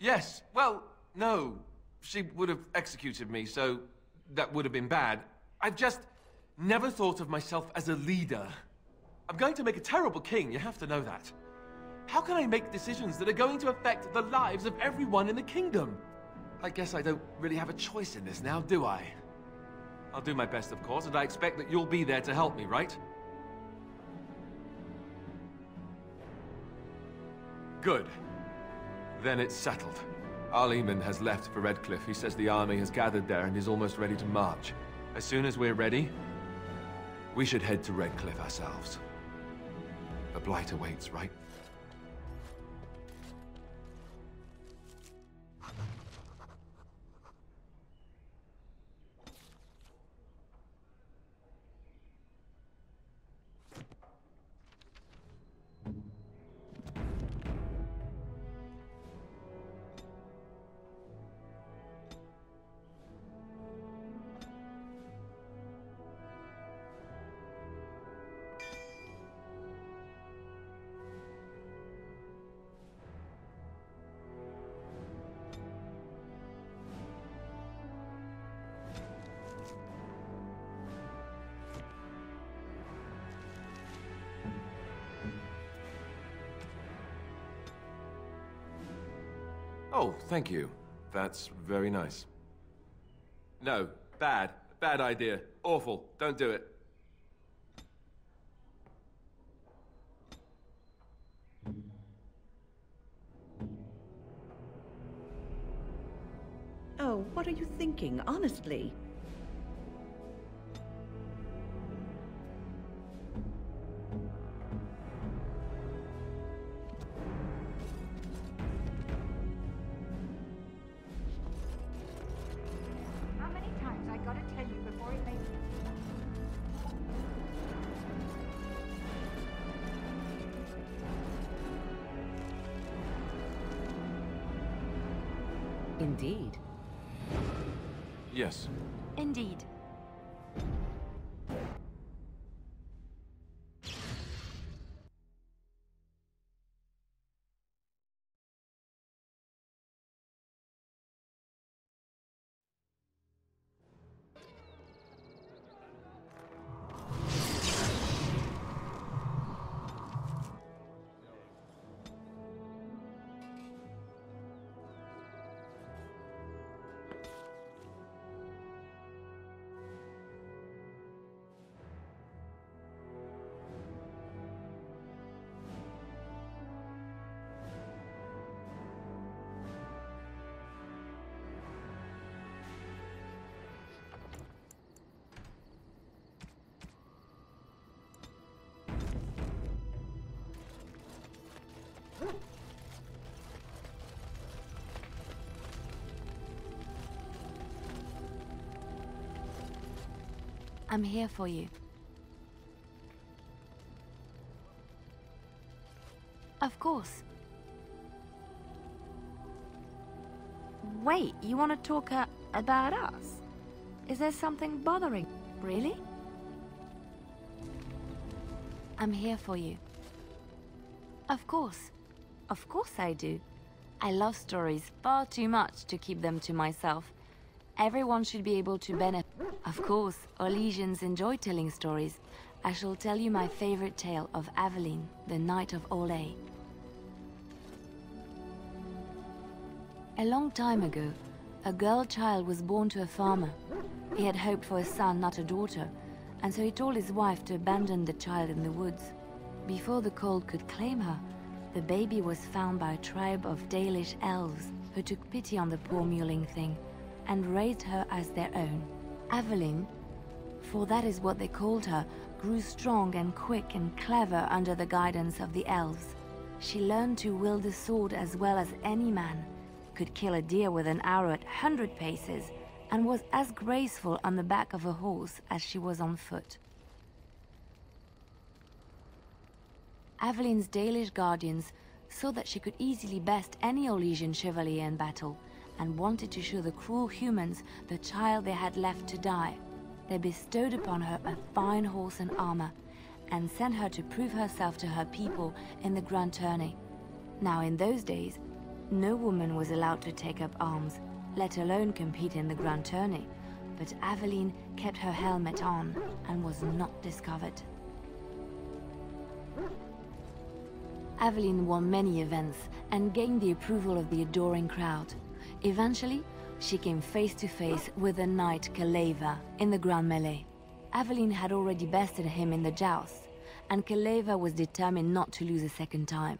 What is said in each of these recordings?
Yes, well, no. She would have executed me, so that would have been bad. I've just never thought of myself as a leader. I'm going to make a terrible king, you have to know that. How can I make decisions that are going to affect the lives of everyone in the kingdom? I guess I don't really have a choice in this now, do I? I'll do my best, of course, and I expect that you'll be there to help me, right? Good. Then it's settled. Arleman has left for Redcliffe. He says the army has gathered there and is almost ready to march. As soon as we're ready, we should head to Redcliffe ourselves. The Blight awaits, right? Oh, thank you. That's very nice. No, bad. Bad idea. Awful. Don't do it. Oh, what are you thinking, honestly? Indeed. Yes. Indeed. I'm here for you. Of course. Wait, you want to talk about us? Is there something bothering? Really? I'm here for you. Of course. Of course I do. I love stories far too much to keep them to myself. Everyone should be able to benefit. Of course, Orlesians enjoy telling stories. I shall tell you my favorite tale of Aveline, the Knight of Olay. A long time ago, a girl child was born to a farmer. He had hoped for a son, not a daughter, and so he told his wife to abandon the child in the woods. Before the cold could claim her, the baby was found by a tribe of Dalish elves who took pity on the poor mewling thing and raised her as their own. Aveline, for that is what they called her, grew strong and quick and clever under the guidance of the elves. She learned to wield the sword as well as any man, could kill a deer with an arrow at 100 paces, and was as graceful on the back of a horse as she was on foot. Aveline's Dalish guardians saw that she could easily best any Orlesian chevalier in battle, and wanted to show the cruel humans the child they had left to die. They bestowed upon her a fine horse and armor, and sent her to prove herself to her people in the grand tourney. Now in those days, No woman was allowed to take up arms, let alone compete in the grand tourney, but Aveline kept her helmet on and was not discovered. Aveline won many events and gained the approval of the adoring crowd. Eventually, she came face to face with the knight Kaleva in the grand melee. Aveline had already bested him in the joust, and Kaleva was determined not to lose a second time.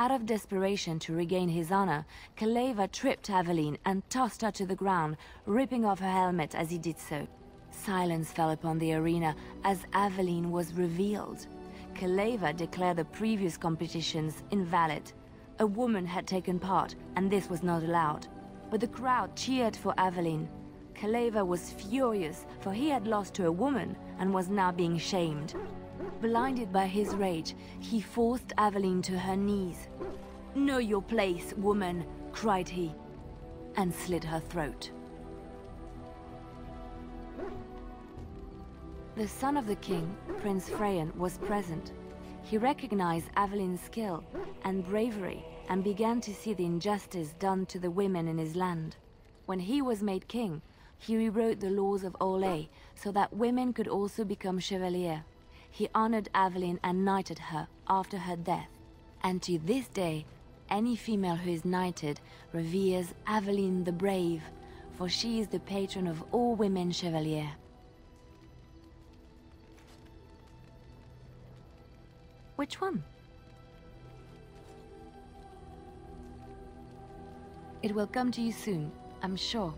Out of desperation to regain his honor, Kaleva tripped Aveline and tossed her to the ground, ripping off her helmet as he did so. Silence fell upon the arena as Aveline was revealed. Kaleva declared the previous competitions invalid. A woman had taken part, and this was not allowed. But the crowd cheered for Aveline. Kaleva was furious, for he had lost to a woman and was now being shamed. Blinded by his rage, he forced Aveline to her knees. "Know your place, woman," cried he, and slit her throat. The son of the king, Prince Freyan, was present. He recognized Aveline's skill and bravery and began to see the injustice done to the women in his land. When he was made king, he rewrote the laws of Orlais so that women could also become chevalier. He honored Aveline and knighted her after her death. And to this day, any female who is knighted reveres Aveline the Brave, for she is the patron of all women chevalier. Which one? It will come to you soon, I'm sure.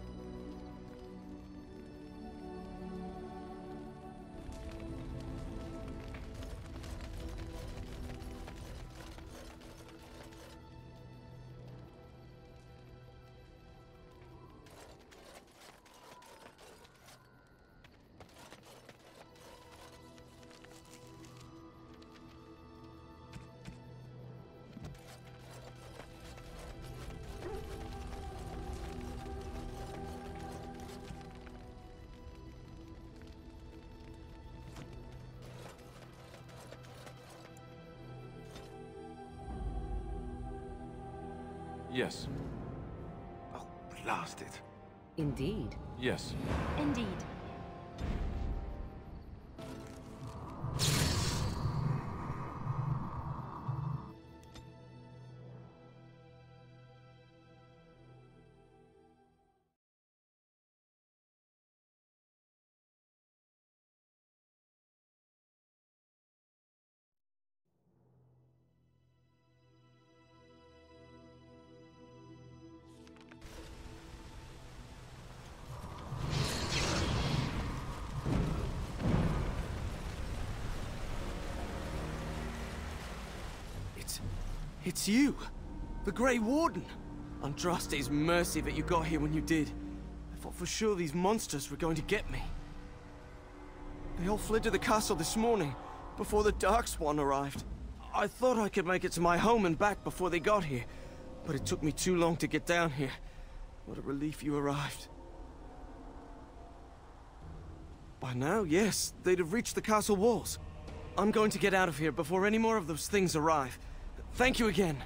Yes. Oh, blast it. Indeed. Yes. Indeed. It's you! The Grey Warden! Andraste's mercy that you got here when you did. I thought for sure these monsters were going to get me. They all fled to the castle this morning, before the Darkspawn arrived. I thought I could make it to my home and back before they got here, but it took me too long to get down here. What a relief you arrived. By now, yes, they'd have reached the castle walls. I'm going to get out of here before any more of those things arrive. Thank you again.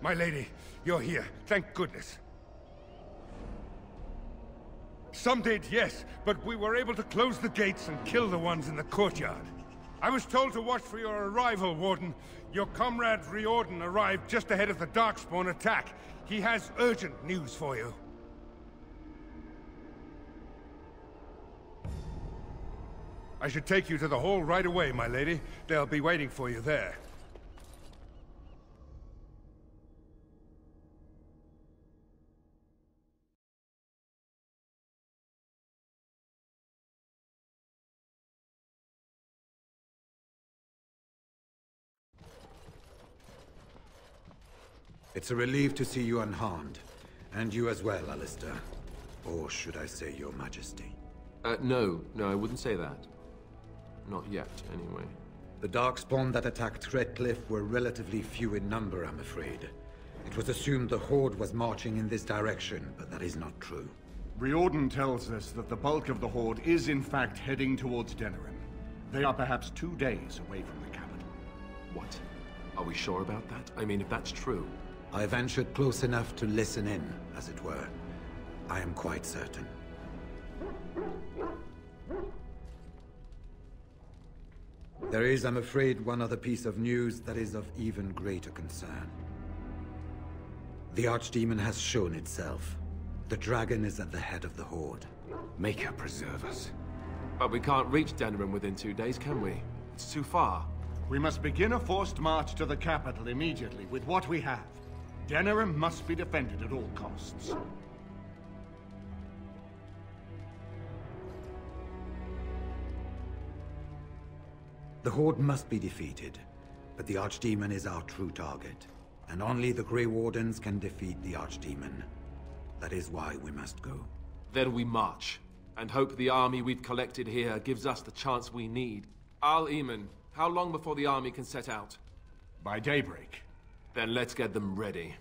My lady, you're here. Thank goodness. Some did, yes, but we were able to close the gates and kill the ones in the courtyard. I was told to watch for your arrival, Warden. Your comrade Riordan arrived just ahead of the Darkspawn attack. He has urgent news for you. I should take you to the hall right away, my lady. They'll be waiting for you there. It's a relief to see you unharmed. And you as well, Alistair. Or should I say your majesty? No, I wouldn't say that. Not yet, anyway. The Darkspawn that attacked Redcliffe were relatively few in number, I'm afraid. It was assumed the Horde was marching in this direction, but that is not true. Riordan tells us that the bulk of the Horde is in fact heading towards Denerim. They are perhaps 2 days away from the capital. What? Are we sure about that? I mean, if that's true... I ventured close enough to listen in, as it were. I am quite certain. There is, I'm afraid, one other piece of news that is of even greater concern. The Archdemon has shown itself. The dragon is at the head of the Horde. Make her preserve us. But we can't reach Denerim within 2 days, can we? It's too far. We must begin a forced march to the capital immediately with what we have. Denerim must be defended at all costs. The Horde must be defeated, but the Archdemon is our true target. And only the Grey Wardens can defeat the Archdemon. That is why we must go. Then we march, and hope the army we've collected here gives us the chance we need. Al-Eamon, how long before the army can set out? By daybreak. Then let's get them ready.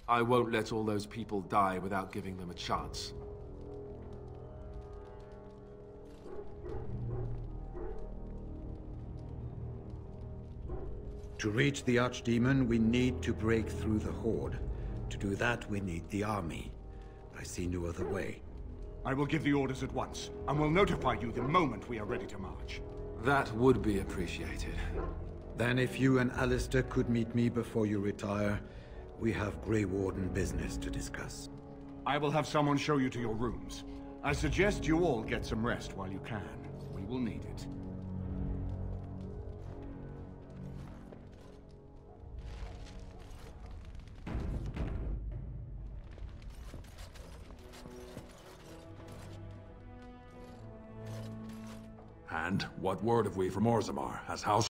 I won't let all those people die without giving them a chance. To reach the Archdemon, we need to break through the Horde. To do that, we need the army. I see no other way. I will give the orders at once, and will notify you the moment we are ready to march. That would be appreciated. Then if you and Alistair could meet me before you retire, we have Grey Warden business to discuss. I will have someone show you to your rooms. I suggest you all get some rest while you can. We will need it. And what word have we from Orzammar? Has House